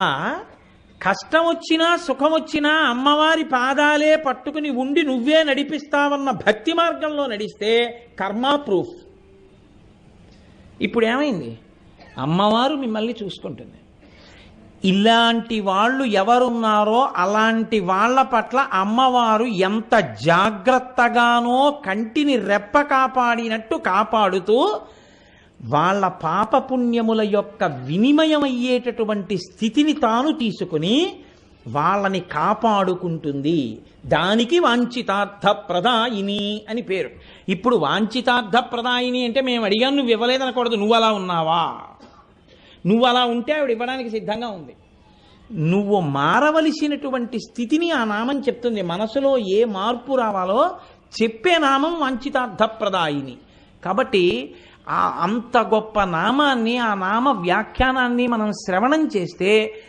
ఆ కష్టం వచ్చినా సుఖం వచ్చినా అమ్మవారి పాదాలే పట్టుకుని ఉండి నువ్వే నడిపిస్తావన్న భక్తి మార్గంలో నడిస్తే కర్మ ప్రూఫ్. ఇప్పుడు ఏమైంది? అమ్మవారు మిమ్మల్ని చూసుకుంటుంది. ఇలాంటి వాళ్ళు ఎవరున్నారో అలాంటి వాళ్ళ పట్ల అమ్మవారు ఎంత జాగ్రత్తగానో కంటిని రెప్ప కాపాడినట్టు కాపాడుతూ వాళ్ళ పాపపుణ్యముల యొక్క వినిమయమయ్యేటటువంటి స్థితిని తాను తీసుకుని వాళ్ళని కాపాడుకుంటుంది. దానికి వాంఛితార్థ ప్రదాయిని అని పేరు. ఇప్పుడు వాంఛితార్థ ప్రదాయిని అంటే మేము అడిగాను నువ్వు ఇవ్వలేదనకూడదు. నువ్వు అలా ఉన్నావా? నువ్వు అలా ఉంటే ఆవిడ ఇవ్వడానికి సిద్ధంగా ఉంది. నువ్వు మారవలసినటువంటి స్థితిని ఆ నామం చెప్తుంది. మనసులో ఏ మార్పు రావాలో చెప్పే నామం వాంఛితార్థ ప్రదాయిని. కాబట్టి ఆ అంత గొప్ప నామాన్ని, ఆ నామ వ్యాఖ్యానాన్ని మనం శ్రవణం చేస్తే